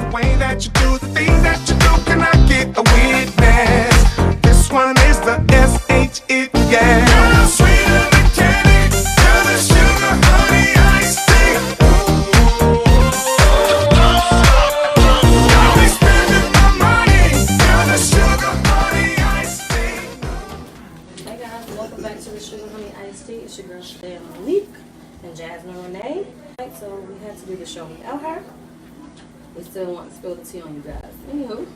the way that you do the things that you do. Can I get a witness? This one is the S-H-I-T, yeah. You're sweeter than candy, you're the sugar, honey, iced tea. I'll be spending my money, you're the sugar, honey, iced tea. Hey guys, welcome back to the Sugar Honey Iced Tea. It's your girl Shay Malik and Jasmine Renee. So we had to do the show without her. We still want to spill the tea on you guys. Anywho,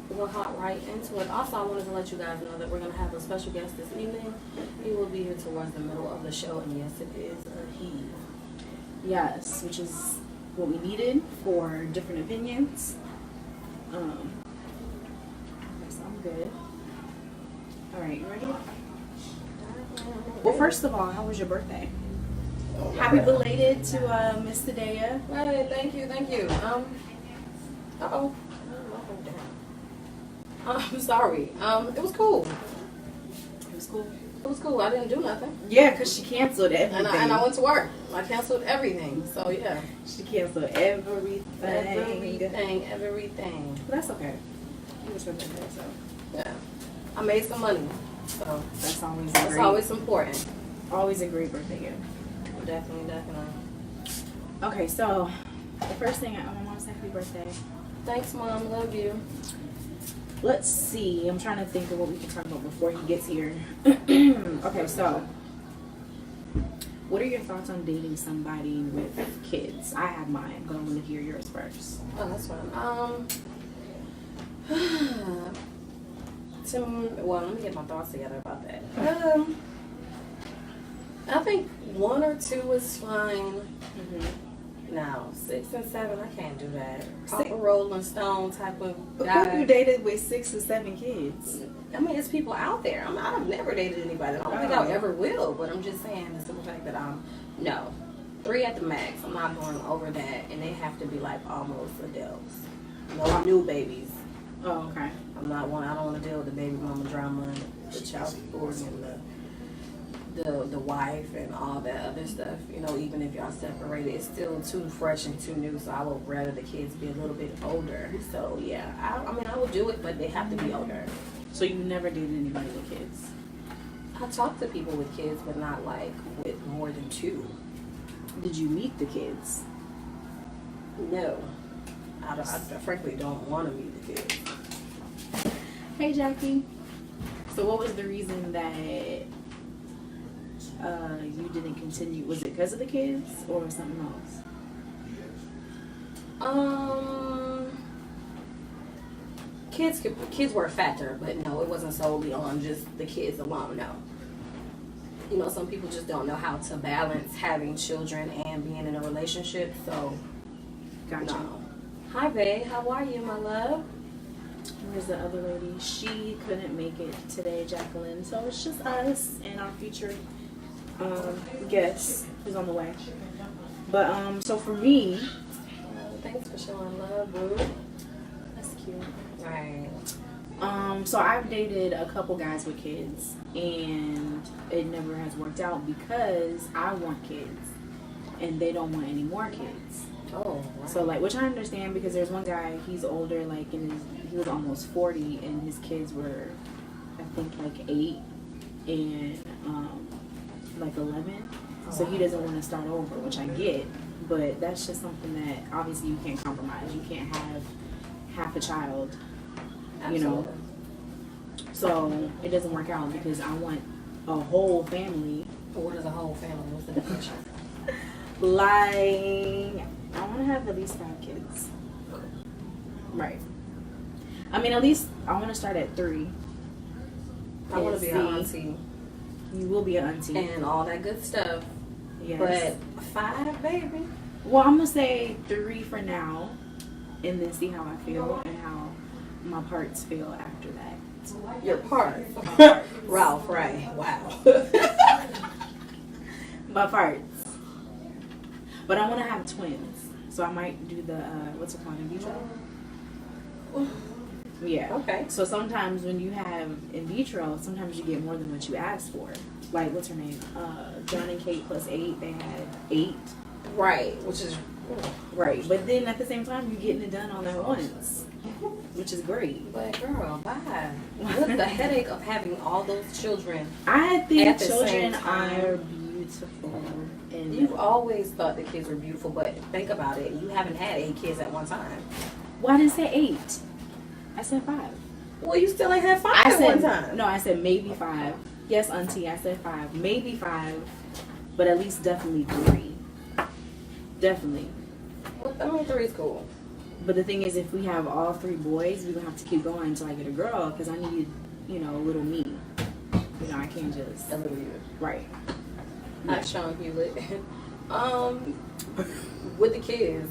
we're gonna hop right into it. Also, I wanted to let you guys know that we're gonna have a special guest this evening. He will be here towards the middle of the show, and yes, it is a he. Yes, which is what we needed for different opinions. Okay, so I'm good. All right, you ready? Well, first of all, how was your birthday? Happy belated to Miss Thaddeus. Hey, thank you. I'm sorry. It was cool. It was cool. It was cool. I didn't do nothing. Yeah, because she canceled everything. And I went to work. I canceled everything. So, yeah. She canceled everything. Everything. But that's okay. It was her birthday, so. Yeah. I made some money. So, That's always important. Always a great birthday gift. Definitely. Okay, so the first thing my mom said happy birthday. Thanks, Mom. Love you. Let's see. I'm trying to think of what we can talk about before he gets here. Okay, so what are your thoughts on dating somebody with kids? I have mine, but I want to hear yours first. Oh, that's fine. Well, let me get my thoughts together about that. I think 1 or 2 is fine. Mm-hmm. Now, 6 and 7, I can't do that. Papa Rolling Stone type of guy. Who have you dated with 6 or 7 kids? I mean, it's people out there. I've never dated anybody. I don't think I ever will, but I'm just saying the simple fact that no. 3 at the max. I'm not going over that, and they have to be like almost adults. No new babies. Oh, okay. I don't want to deal with the baby mama drama and the child support and the wife and all that other stuff. You know, even if y'all separated, it's still too fresh and too new. So I would rather the kids be a little bit older. So yeah, I mean, I would do it, but they have to be older. So you never dated anybody with kids? I talk to people with kids, but not like with more than 2. Did you meet the kids? No, I frankly don't want to meet the kids. Hey, Jackie. So what was the reason that you didn't continue? Was it because of the kids or something else? Kids were a factor, but no, it wasn't solely on just the kids alone. No. You know, some people just don't know how to balance having children and being in a relationship. So, Gotcha. no. Hi, babe. How are you, my love? Where's the other lady? She couldn't make it today, Jacqueline. So it's just us and our future guest who's on the way. But so for me, Thanks for showing love, boo. that's cute. Right. So I've dated a couple guys with kids, and it never has worked out because I want kids, and they don't want any more kids. Oh, wow. So like, which I understand because there's one guy, he's older, like he was almost 40, and his kids were, I think, like 8 and like 11. So he doesn't want to start over, which I get, but that's just something that obviously you can't compromise. You can't have half a child, you know. So it doesn't work out because I want a whole family. What is a whole family? What's the definition? Like, I want to have at least 5 kids. Right. I mean, at least I want to start at 3. I want to be an auntie. You will be an auntie. And all that good stuff. Yes. But 5, baby. Well, I'm going to say 3 for now, and then see how I feel and how my parts feel after that. Your part. Ralph, right. Wow. My parts. But I want to have twins. So I might do the, what's it called, in vitro? Yeah. Okay. So sometimes when you have in vitro, sometimes you get more than what you asked for. Like, what's her name? John and Kate plus 8, they had 8. Right, which is Right, but then at the same time, you're getting it done all at once, which is great. But girl, bye. What's the headache of having all those children? I think At the children same time, are beautiful. And You've always thought the kids were beautiful, but think about it. You haven't had 8 kids at one time. Well, I didn't say 8. I said 5. Well, you still ain't had 5 I at said one time. no. I said maybe 5. Yes, auntie. I said 5, maybe 5, but at least definitely 3. Definitely. Well, I mean, 3 is cool. But the thing is, if we have all 3 boys, we're gonna have to keep going until I get a girl, because I need, a little me. I can't just A little you. right. Not Sean Hewlett. With the kids.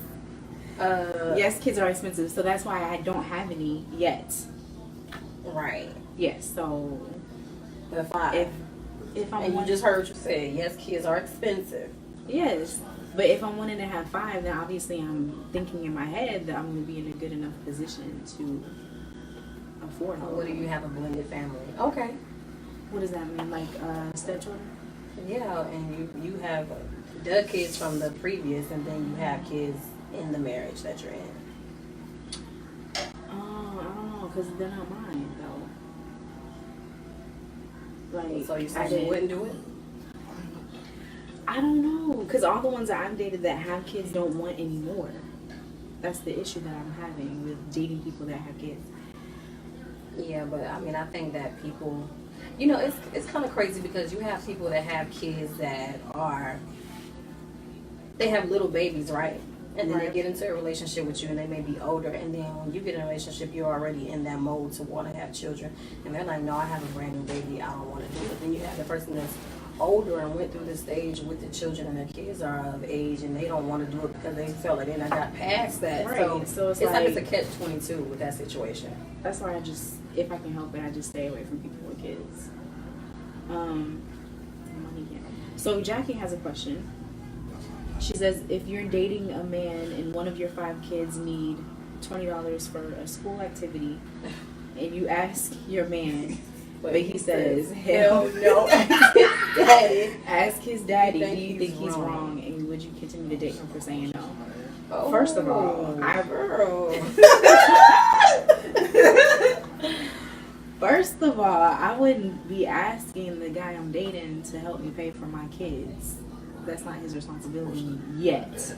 Yes, kids are expensive, so that's why I don't have any yet. Right. Yes, so The 5. if I'm And you wanting, just heard you say, yes, kids are expensive. yes, but if I'm wanting to have 5, then obviously I'm thinking in my head that I'm going to be in a good enough position to afford. What do you have a blended family? Okay. What does that mean? Like stepchildren? Yeah, and you have the kids from the previous, and then you have kids in the marriage that you're in. Oh, I don't know, because they're not mine though. Like, So you I saying you did- wouldn't do it? I don't know, because all the ones that I've dated that have kids don't want any more. That's the issue that I'm having with dating people that have kids. Yeah, but I mean, I think that people, it's kind of crazy because you have people that have kids that they have little babies, right? And then they Right. get into a relationship with you and they may be older. And then when you get in a relationship, you're already in that mode to want to have children. And they're like, no, I have a brand new baby. I don't want to do it. Then you have the person that's older and went through the stage with the children and their kids are of age and they don't want to do it because they felt like they not got past that. Right. So it's like like- it's a catch-22 with that situation. That's why if I can help it, I just stay away from people with kids. So Jackie has a question. She says, if you're dating a man and one of your 5 kids need $20 for a school activity, and you ask your man, but he says, hell no. Daddy. Ask his daddy, You do think you think he's he's wrong? wrong? And would you continue to date him for saying no? Oh, First of all, First of all, I wouldn't be asking the guy I'm dating to help me pay for my kids. That's not his responsibility yet.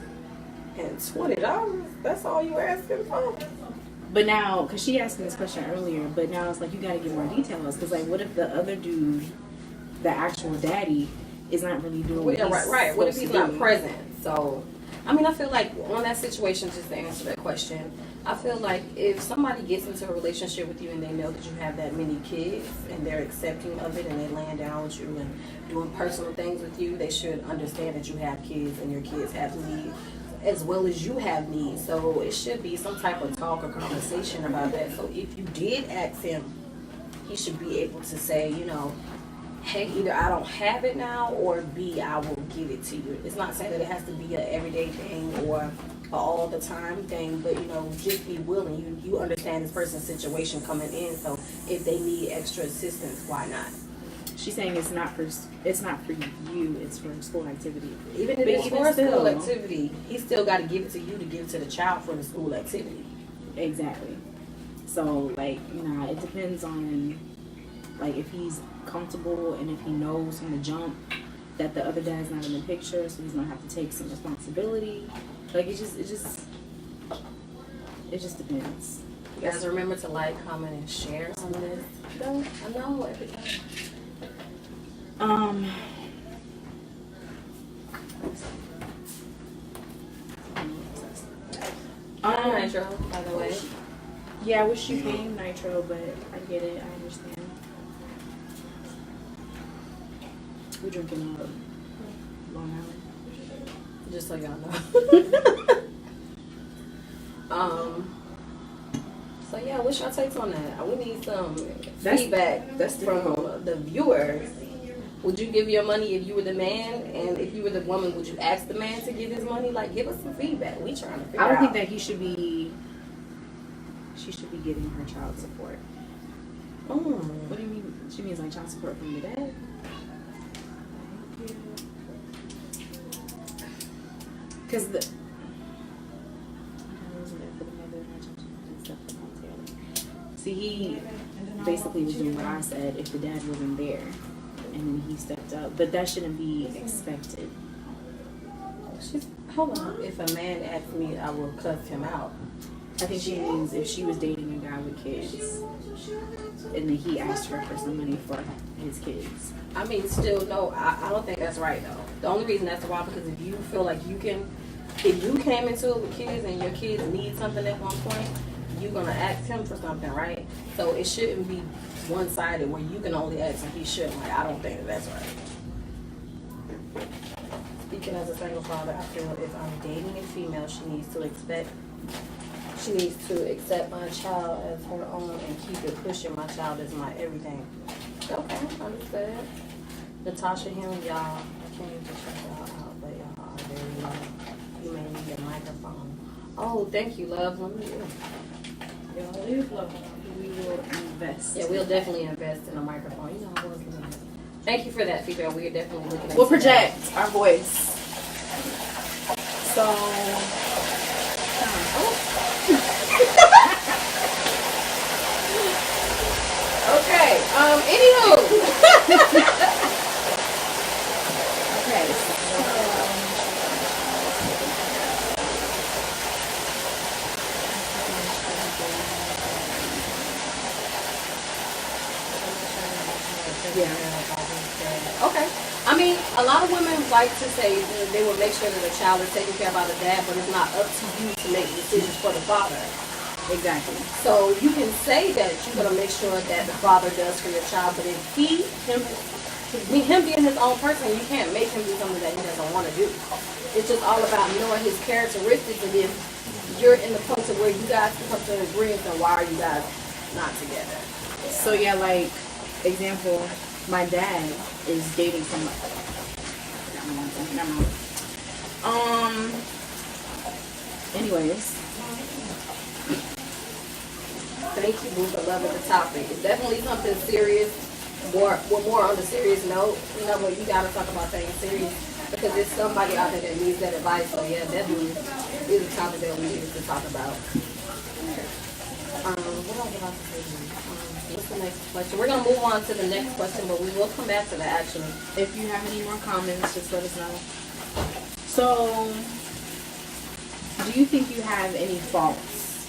And $20, that's all you asking for? But now, because she asked me this question earlier, but now it's like, you got to give more details. Because, like, what if the other dude, the actual daddy, is not really doing what he's Right. What if supposed he's to not do? present? So, I mean, I feel like on that situation, just to answer that question, I feel like if somebody gets into a relationship with you and they know that you have that many kids and they're accepting of it and they're laying down with you and doing personal things with you, they should understand that you have kids and your kids have needs as well as you have needs. So it should be some type of talk or conversation about that. So if you did ask him, he should be able to say, hey, either I don't have it now, or B, I will give it to you. It's not saying that it has to be an everyday thing or a all the time thing, but just be willing. You understand this person's situation coming in, so if they need extra assistance, why not? She's saying it's not for you, it's for school activity. Even if But it's even for a still- school activity, he still got to give it to you to give to the child for the school activity. Exactly. So, like, it depends on, like, if he's comfortable and if he knows from the jump that the other dad's not in the picture, so he's gonna have to take some responsibility. Like, it just depends. You guys remember to like, comment, and share on this. No, I know every time. Nitro, by the way. Yeah, I wish you came, Nitro, but I get it. I understand. We're drinking Long Island. Just so y'all know. So yeah, what's your takes on that? We need some feedback that's from difficult. the viewers. Would you give your money if you were the man, and if you were the woman, would you ask the man to give his money? Like, give us some feedback. We trying to figure I don't out. think that she should be getting her child support. What do you mean? She means like child support from the dad? Because jumping on Taylor. See, he basically was doing what I said if the dad wasn't there, and then he stepped up. But that shouldn't be expected. Hold on. If a man asks me, I will cuss him out. I think she means if she was dating a guy with kids, and then he asked her for some money for his kids. I mean, still, no, I don't think that's right, though. The only reason that's wrong because if you feel like you can, if you came into it with kids and your kids need something at one point, you're going to ask him for something, right? So it shouldn't be one-sided where you can only ask and he shouldn't. Like, I don't think that's right. Speaking as a single father, I feel if I'm dating a female, she needs to accept my child as her own and keep it pushing. My child is my everything. Okay, understood. Natasha Hill, y'all, I can't even check y'all out, but y'all are very low. You may need a microphone. Oh, thank you, love. Let me y'all leave love. We will invest. Yeah, we'll definitely invest in a microphone. You know, I was looking at it. Thank you for that, female. We're definitely looking at We'll project our voice. So, okay. Anywho. okay. Yeah. Okay. I mean, a lot of women like to say they will make sure that the child is taken care of by the dad, but it's not up to you to make decisions for the father. Exactly. So you can say that you're gonna make sure that the father does for your child, but if him being his own person, you can't make him do something that he doesn't want to do. It's just all about knowing his characteristics, and if you're in the point of where you guys can come to an agreement, then why are you guys not together? So yeah, like example, my dad is dating somebody. Anyways. Thank you, Boo, for loving the topic. It's definitely something serious. More on the serious note. You know, but you gotta talk about things serious because there's somebody out there that needs that advice. So yeah, definitely is a topic that we need to talk about. What else about to say? What's the next question? We're gonna move on to the next question, but we will come back to that actually. If you have any more comments, just let us know. So, do you think you have any faults,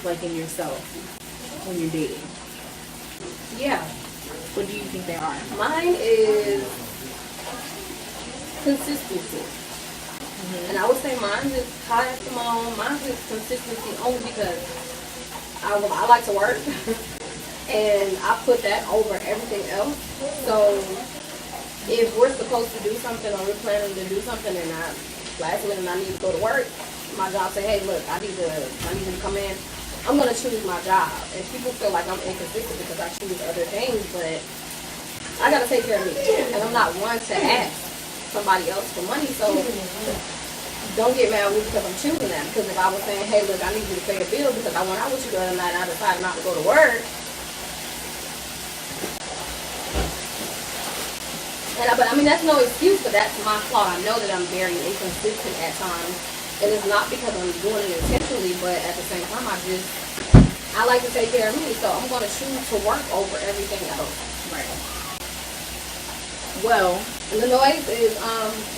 like in yourself when you're dating? Yeah. What do you think they are? Mine is consistency. And I would say mine is high at the moment. Mine is consistency only because I like to work. And I put that over everything else. So if we're supposed to do something or we're planning to do something and last minute I need to go to work, my job say, hey, look, I need you to come in. I'm going to choose my job. And people feel like I'm inconsistent because I choose other things, but I got to take care of me. And I'm not one to ask somebody else for money, so don't get mad with me because I'm choosing that. Because if I was saying, hey, look, I need you to pay a bill because I went out with you the other night and I decided not to go to work, but I mean, that's no excuse, but that's my flaw. I know that I'm very inconsistent at times. And it's not because I'm doing it intentionally, but at the same time, I like to take care of me. So I'm going to choose to work over everything else. Right. Well, and the noise is,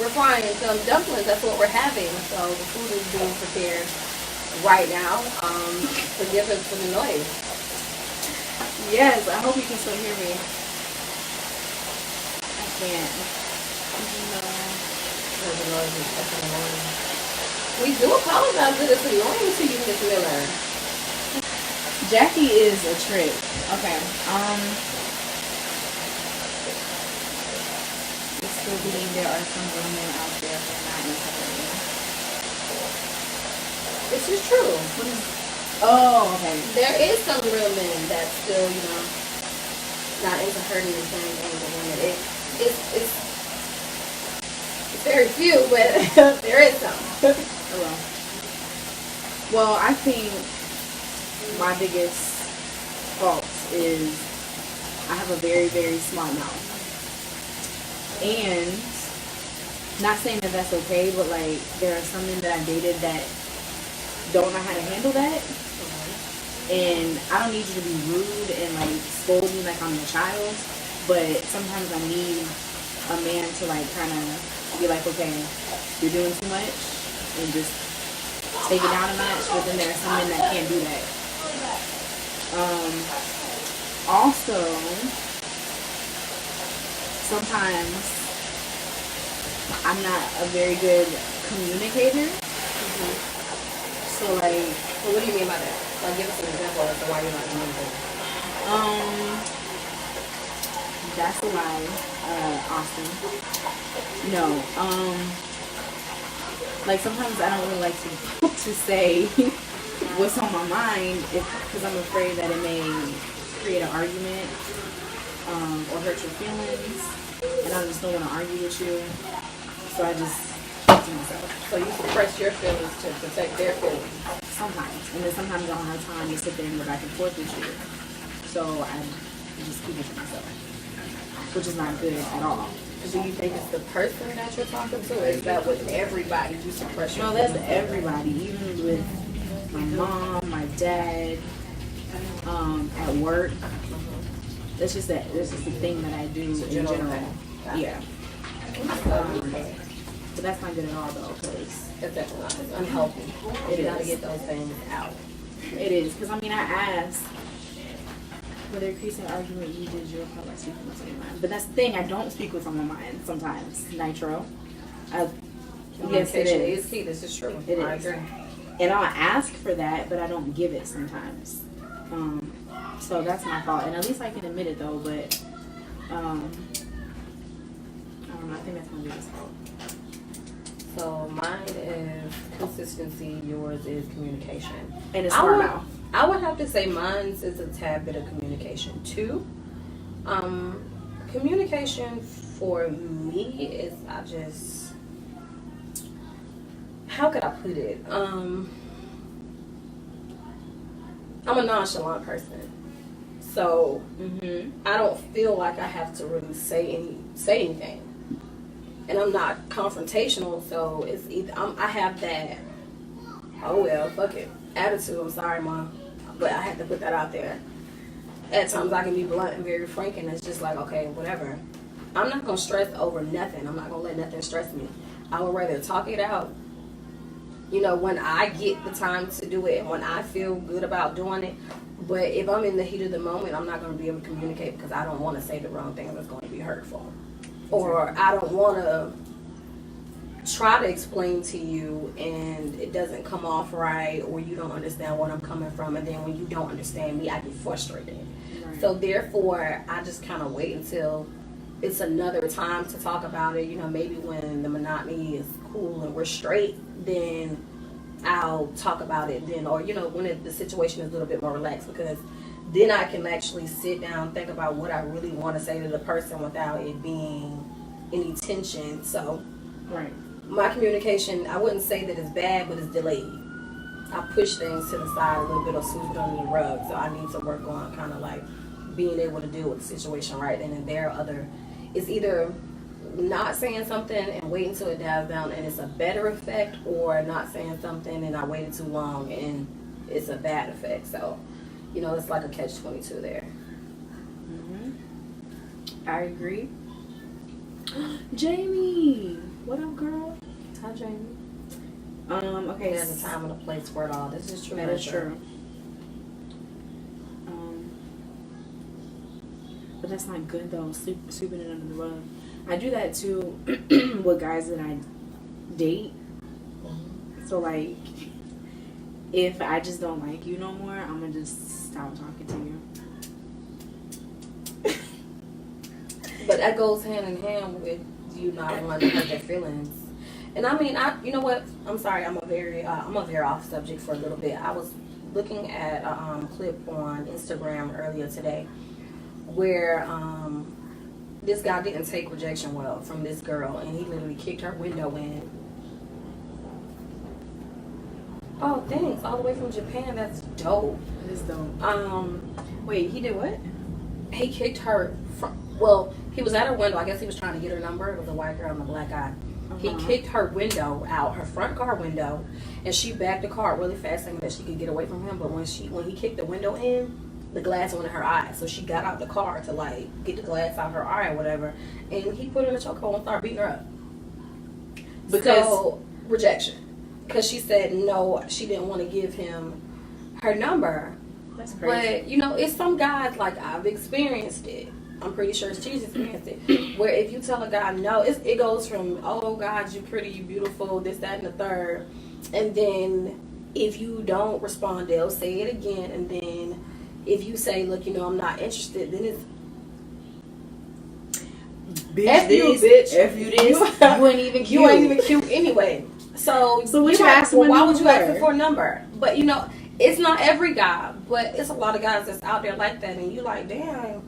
we're frying some dumplings. That's what we're having. So the food is being prepared right now. Forgive us for the noise. yes, I hope you can still hear me. I can't. The noise is definitely annoying. We do apologize that it's annoying to you, Miss Miller. Jackie is a trick. Okay. I still believe there are some women out there who are not into hurting. This is true. Oh, okay. There is some real men that still, not into hurting and playing games with women. It's very few, but there is some. Well, I think my biggest fault is I have a very, very smart mouth. And not saying that that's okay, but like there are some men that I dated that don't know how to handle that. And I don't need you to be rude and like scold me like I'm your child, but sometimes I need a man to like kind of be like, okay, you're doing too much, and just take it down a notch. But then there are some men that can't do that. Also, sometimes I'm not a very good communicator. So like, So what do you mean by that? Like, give us an example as to why you're not communicating. That's a lie, Austin. No, like sometimes I don't really like to say what's on my mind because I'm afraid that it may create an argument or hurt your feelings, and I just don't want to argue with you. So I just keep to myself. So you suppress your feelings to protect their feelings. Sometimes, and then sometimes I don't have time to sit there and go back and forth with you. So I just keep it to myself, which is not good at all. Do you think it's the person that you're talking to, or is that with everybody you suppress your No, feelings? that's everybody, even with my mom, my dad, at work. That's just a thing that I do in general general. thing. Yeah. But that's not good at all though, because It's definitely not. It's unhealthy. It You gotta is. get those things out. it is. Because I mean, I asked, for there creates an argument you did your part by speaking what's on your mind. But that's the thing, I don't speak what's on my mind sometimes, Nitro. Yes, it Communication is. is key. This is true. It I is. agree. And I'll ask for that, but I don't give it sometimes. So that's my fault. And at least I can admit it though, but I don't know, I think that's my biggest fault. So mine is consistency. Yours is communication. And it's I smart would- mouth. I would have to say mine's is a tad bit of communication too. Communication for me is how could I put it? I'm a nonchalant person. So I don't feel like I have to really say anything. And I'm not confrontational, so it's either I have that oh well, fuck it attitude. I'm sorry, Mom, but I had to put that out there. At times I can be blunt and very frank, and it's just like, okay, whatever. I'm not gonna stress over nothing. I'm not gonna let nothing stress me. I would rather talk it out, when I get the time to do it and when I feel good about doing it. But if I'm in the heat of the moment, I'm not gonna be able to communicate because I don't want to say the wrong thing that's going to be hurtful, or I don't want to try to explain to you and it doesn't come off right, or you don't understand where I'm coming from, and then when you don't understand me, I get frustrated. Right. So therefore, I just kind of wait until it's another time to talk about it. Maybe when the monotony is cool and we're straight, then I'll talk about it then, or when the situation is a little bit more relaxed, because then I can actually sit down, think about what I really want to say to the person without it being any tension. So Right. my communication, I wouldn't say that it's bad, but it's delayed. I push things to the side a little bit or sweep it under the rug. So I need to work on kind of like being able to deal with the situation right then and there. It's either not saying something and waiting until it dies down and it's a better effect, or not saying something and I waited too long and it's a bad effect. So, it's like a catch-22 there. I agree. Jamie, what up, girl? Hi, Jamie. Okay. There's a time and a place for it all. This is true. That is true. But that's not good though, sweeping it under the rug. I do that too with guys that I date. So like, if I just don't like you no more, I'm gonna just stop talking to you. But that goes hand in hand with you not wanting to hurt their feelings. And I mean, you know what? I'm sorry. I'm a very off subject for a little bit. I was looking at a clip on Instagram earlier today where this guy didn't take rejection well from this girl, and he literally kicked her window in. Oh, thanks! All the way from Japan. That's dope. It is dope. Wait, he did what? He kicked her from. Well, he was at her window. I guess he was trying to get her number. It was a white girl and a black guy. He kicked her window out, her front car window, and she backed the car really fast, thinking that she could get away from him. But when he kicked the window in, the glass went in her eye. So she got out the car to like get the glass out her eye or whatever, and he put her in a chokehold and started beating her up. So rejection, because she said no, she didn't want to give him her number. That's crazy. But you know, it's some guys, like I've experienced it. I'm pretty sure she's experienced it. Where if you tell a guy no, it goes from, oh God, you pretty, you beautiful, this, that, and the third. And then if you don't respond, they'll say it again. And then if you say, look, you know, I'm not interested, then it's Bitch, F you, this, bitch. F you this. You ain't even cute. You ain't even cute anyway. So what you asking why for would you a ask number? me for a number? But you know, it's not every guy, but it's a lot of guys that's out there like that, and you like, damn,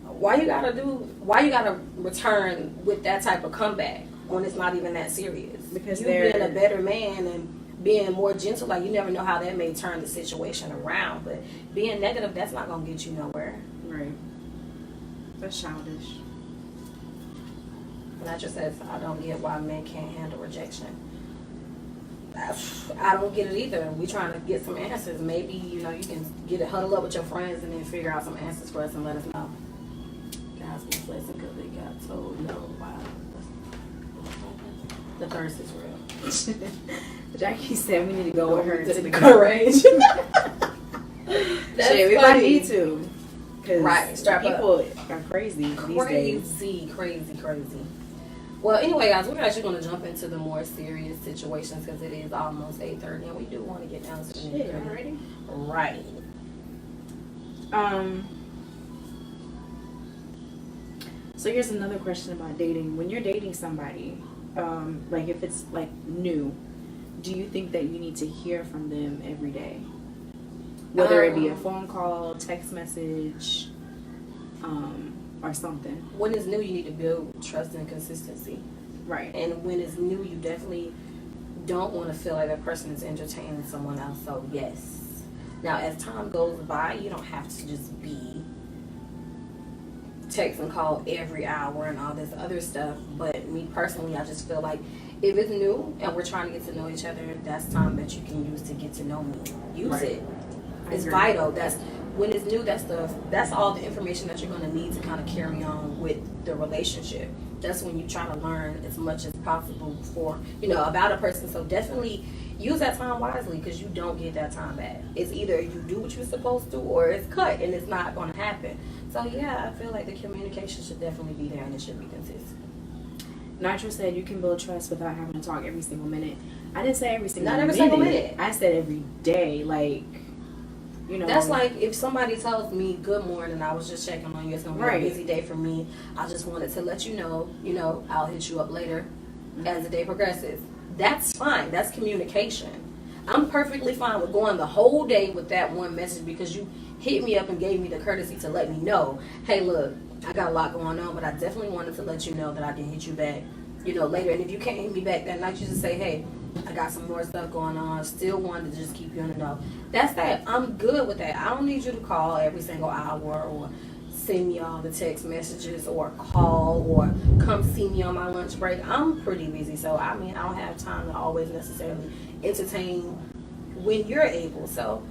why you gotta return with that type of comeback when it's not even that serious? Because you they're being a better man and being more gentle, like you never know how that may turn the situation around. But being negative, that's not gonna get you nowhere. Right. That's childish. And I just said, I don't get why men can't handle rejection. I don't get it either. We trying to get some answers. Maybe, you know, you can get it, huddle up with your friends and then figure out some answers for us and let us know. Guys was listening because they got told no. Wow. The thirst is real. Jackie said we need to go with her to the gun range. That's Shit, we might need to. Right, strap people are crazy these days. Crazy. Well, anyway, guys, we're actually going to jump into the more serious situations because it is almost 8:30 and we do want to get down to the Shit, already? Right. So here's another question about dating. When you're dating somebody, like if it's like new, do you think that you need to hear from them every day? Whether it be a phone call, text message, or something. When it's new, you need to build trust and consistency. Right. And when it's new, you definitely don't want to feel like that person is entertaining someone else. So, yes. Now, as time goes by, you don't have to just be text and call every hour and all this other stuff. But me personally, I just feel like if it's new and we're trying to get to know each other, that's time that you can use to get to know me. Use it. It's vital. That's when it's new. That's all the information that you're going to need to kind of carry on with the relationship. That's when you try to learn as much as possible about a person. So definitely use that time wisely because you don't get that time back. It's either you do what you're supposed to or it's cut and it's not going to happen. So yeah, I feel like the communication should definitely be there and it should be consistent. Nitro said you can build trust without having to talk every single minute. I didn't say every single Not minute. every single minute. I said every day. Like, you know. That's like if somebody tells me good morning, I was just checking on you. It's gonna be a busy day for me. I just wanted to let you know, I'll hit you up later as the day progresses. That's fine. That's communication. I'm perfectly fine with going the whole day with that one message because you hit me up and gave me the courtesy to let me know, hey, look, I got a lot going on, but I definitely wanted to let you know that I can hit you back, later. And if you can't hit me back that night, you just say, hey, I got some more stuff going on. Still wanted to just keep you in the know. That's that. I'm good with that. I don't need you to call every single hour or send me all the text messages or call or come see me on my lunch break. I'm pretty busy, so I don't have time to always necessarily entertain when you're able. So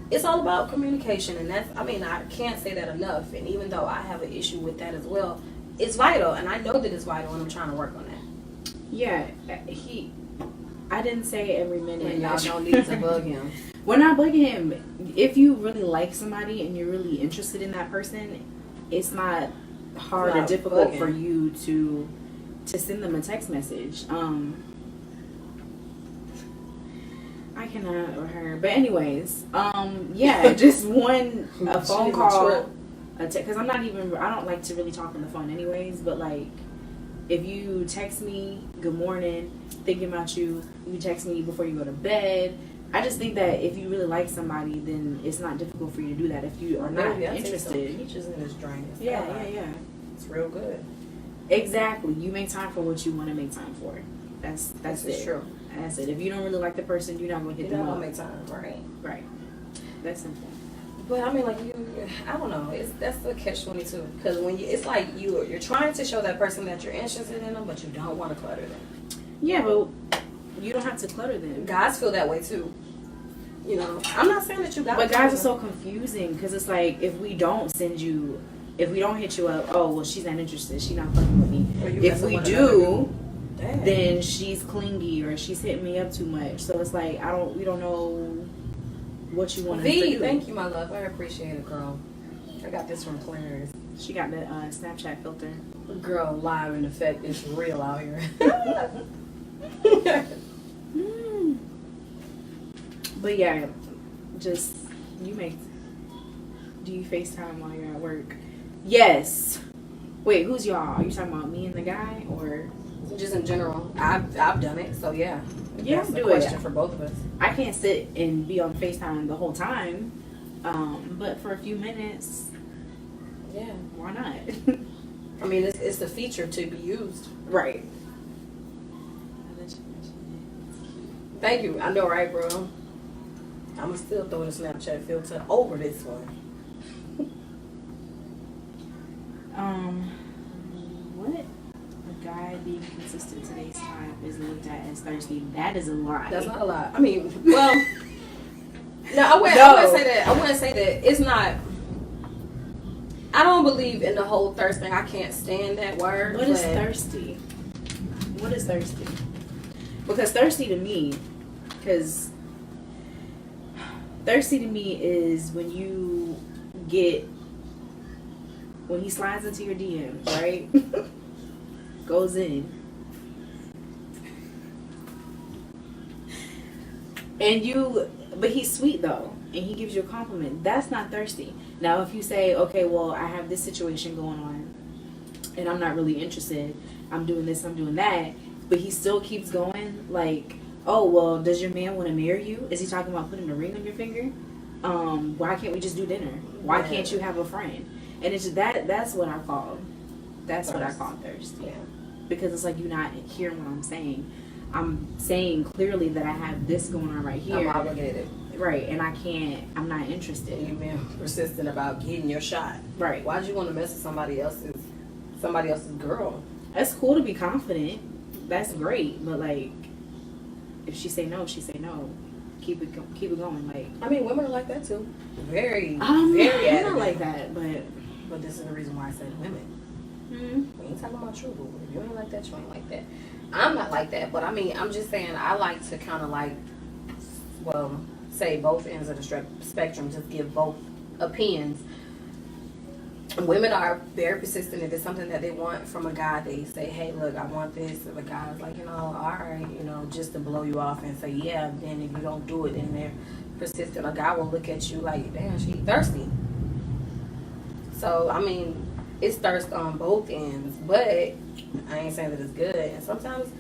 it's all about communication, and I can't say that enough. And even though I have an issue with that as well, it's vital, and I know that it's vital, and I'm trying to work on that. Yeah, I didn't say every minute. And y'all don't need to bug him. We're not bugging him. If you really like somebody and you're really interested in that person, it's not hard or difficult for you to send them a text message. I cannot with her. But anyways, just a phone call. Because I don't like to really talk on the phone anyways, but like, if you text me, good morning, thinking about you, you text me before you go to bed. I just think that if you really like somebody, then it's not difficult for you to do that if you are not interested. Peaches in this drink. Yeah. It's real good. Exactly. You make time for what you want to make time for. That's it. True. That's it. If you don't really like the person, you're not going to hit them up. You're not going to make time, right? Right. That's simple. But I mean, like I don't know. That's the catch-22. Because when it's like you're trying to show that person that you're interested in them, but you don't want to clutter them. Yeah, but you don't have to clutter them. Guys feel that way too. You know, I'm not saying that you got. But guys are so confusing because it's like if we don't hit you up, oh well, she's not interested. She's not fucking with me. If we do, then she's clingy or she's hitting me up too much. So it's like we don't know what you want to do. Thank you, my love. I appreciate it, girl. I got this from Claire's. She got the Snapchat filter. Girl, live in effect. It's real out here. But yeah, just do you FaceTime while you're at work? Yes. Wait, who's y'all? Are you talking about me and the guy or just in general? I've done it, so yeah. Yeah, that's do a question for both of us. I can't sit and be on FaceTime the whole time. But for a few minutes, yeah, why not? I mean, it's the feature to be used. Right. Thank you. I know, right, bro? I'm going to still throw the Snapchat filter over this one. What? A guy being consistent today's time is looked at as thirsty. That is a lie. That's not a lie. I mean, well, no, I wouldn't say that. I wouldn't say that. It's not. I don't believe in the whole thirst thing. I can't stand that word. What is thirsty? What is thirsty? Because thirsty to me is when he slides into your DMs, right? Goes in. But he's sweet though, and he gives you a compliment. That's not thirsty. Now, if you say, okay, well, I have this situation going on, and I'm not really interested. I'm doing this, I'm doing that, but he still keeps going, like, oh, well, does your man want to marry you? Is he talking about putting a ring on your finger? Why can't we just do dinner? Why can't you have a friend? And it's that's what I call thirsty. Yeah. Because it's like you're not hearing what I'm saying. I'm saying clearly that I have this going on right here. I'm obligated. Right, and I'm not interested. You've been persistent about getting your shot. Right. Why'd you want to mess with somebody else's girl? That's cool to be confident. That's great, but like, if she say no, she say no. Keep it going. Like, I mean, women are like that too. Very I'm adamant. not like that, but this is the reason why I said women. Mm-hmm. We ain't talking about you, boo. If you ain't like that, you ain't like that. I'm not like that, but I mean, I'm just saying I like to kind of like, well, say both ends of the spectrum, just give both opinions. Women are very persistent. If it's something that they want from a guy, they say, hey, look, I want this. If a guy's like, all right, just to blow you off and say, yeah, then if you don't do it, then they're persistent. A guy will look at you like, damn, she thirsty. So, I mean, it's thirst on both ends, but I ain't saying that it's good. And sometimes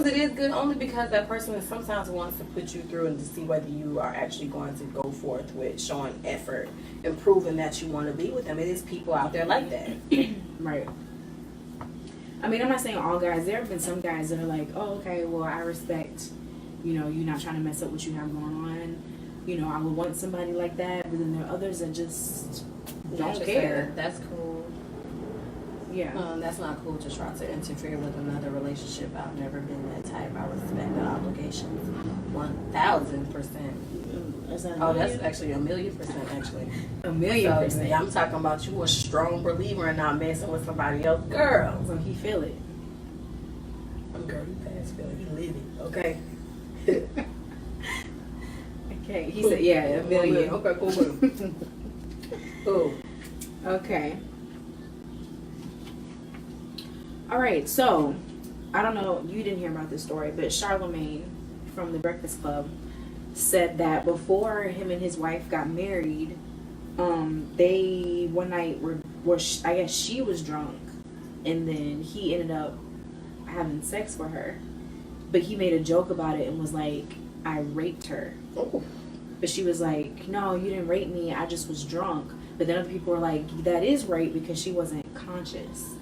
it is good only because that person sometimes wants to put you through and to see whether you are actually going to go forth with showing effort and proving that you want to be with them. It is people out there like that. Right. I mean, I'm not saying all guys. There have been some guys that are like, oh, okay, well, I respect, you're not trying to mess up what you have going on. I would want somebody like that. But then there are others that just don't care. That's cool. Yeah. That's not cool to try to interfere with another relationship. I've never been that type. I respect the obligations 1,000%. That's actually 1,000,000%, actually. 1,000,000%. So, I'm talking about you a strong believer in not messing with somebody else. Girl. So he feel it. Girl, you past feel it. You live it. Okay. Okay. He said, yeah, 1,000,000. Okay, cool. Cool. Okay. All right, so I don't know, you didn't hear about this story, but Charlamagne from The Breakfast Club said that before him and his wife got married, they one night were I guess she was drunk, and then he ended up having sex with her, but he made a joke about it and was like, I raped her. Oh. But she was like, no, you didn't rape me, I just was drunk. But then other people were like, that is rape because she wasn't conscious.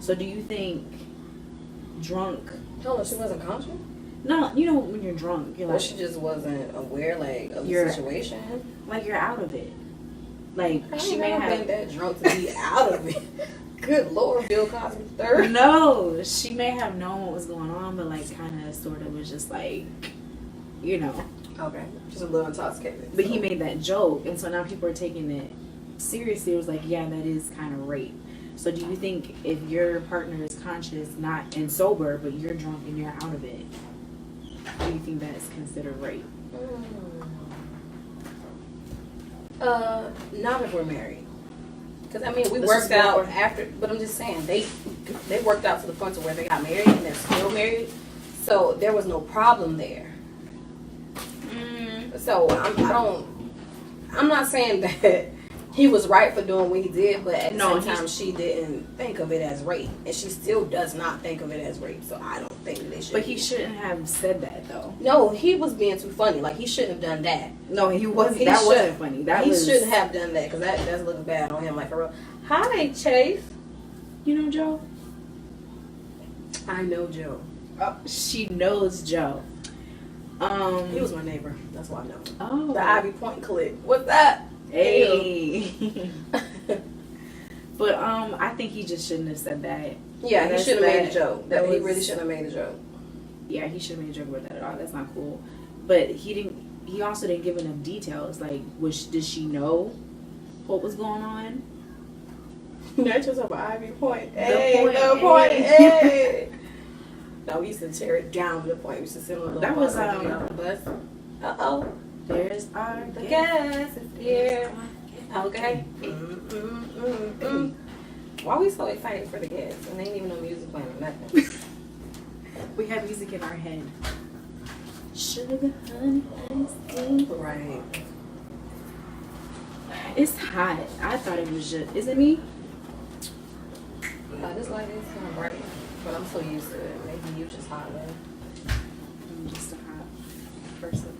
So do you think drunk... Hold on, she wasn't conscious? No, you know when you're drunk, you're Well, like, she just wasn't aware, like, of the You're- situation. like you're out of it. Like I she ain't may never have been that drunk to be out of it. Good Lord, Bill Cosby third. no, she may have known what was going on, but like kind of sort of was just like, you know. Okay, just a little intoxicated. But he made that joke, and so now people are taking it seriously. It was like, yeah, that is kind of rape. So do you think if your partner is conscious, not and sober, but you're drunk and you're out of it, do you think that is considered rape? Not if we're married. Because, I mean, we This worked is out before. after, but I'm just saying, they worked out to the point to where they got married and they're still married. So there was no problem there. So I'm not saying that he was right for doing what he did, but at the No, same time, she didn't think of it as rape. And she still does not think of it as rape. So I don't think that they should. But he shouldn't have said that though. No, he was being too funny. Like, he shouldn't have done that. No, he wasn't. He That should- wasn't funny. That he was. shouldn't have done that because that's looking bad on him. Like, for real. Hi, Chase. You know Joe? I know Joe. Oh, she knows Joe. He was my neighbor. That's why I know him. Oh. The Ivy Point clique. What's that? Hey. But I think he just shouldn't have said that. Yeah, he That's should have made a that- joke. that He was- really shouldn't have made a joke. Yeah, he should have made a joke about that at all. That's not cool. But he didn't. He also didn't give enough details. Like, did she know what was going on? That's just about Ivy Point. The Point. Hey. Hey. No, we used to tear it down to the point. We used to sit on the That was, on the bus. Uh-oh. There's our The guest. gas is here. Okay. Why are we so excited for the gas? And there ain't even no music playing or nothing. We have music in our head. Sugar, honey, ice cream. Right. It's hot. I thought it was just. Is it me? This light is kind of bright, but I'm so used to it. Maybe you just hot though. I'm just a hot person.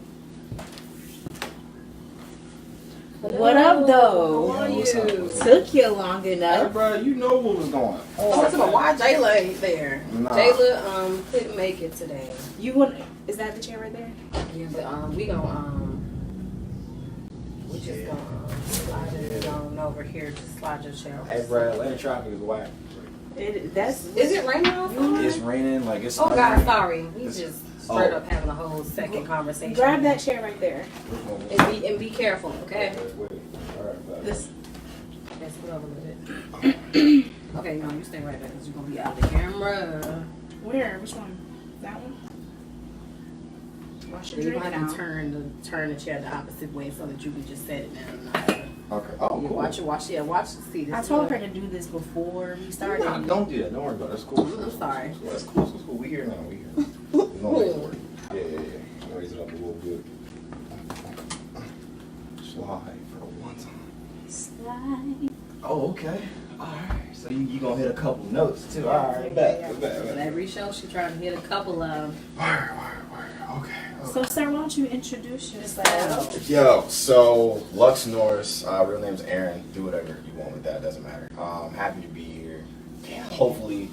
What up, though? How are Yeah, what's up? you? What's up? Took you long Hey, enough. bro, you know what was going on. Oh, so why Jayla ain't there? Nah. Jayla couldn't make it today. You want? Is that the chair right there? Yeah, but we gonna we just gonna slide it on over here. Just slide your chair over. Hey, bro, Atlanta traffic is whack. That's. Is it raining outside? It's raining, like it's. Oh God, thundering. sorry. We It's- just straight oh. up having a whole second conversation. Grab that chair right there. and be careful, okay? Alright, bro. This. Let's put over a little bit. Okay, no, you stay right there because you're gonna be out of the camera. Where? Which one? That one. Wash your You're drink gonna have to now. turn the chair the opposite way so that you can just set it down. Okay. Oh, You cool. watch the seat. I told her to do this before we started. Nah, don't do that. Don't worry about it. That's cool. I'm sorry. That's cool. That's cool. We here now. We here. We're gonna make it work. Yeah. Raise it up a little bit. Slide for one time. Slide. Oh, okay. Alright. So you gonna hit a couple notes too. Alright, bet. And every show she tried to hit a couple of. Word. Okay. So, sir, why don't you introduce yourself? Yo, so Lux Norris, real name's Aaron. Do whatever you want with that, doesn't matter. Happy to be here. Hopefully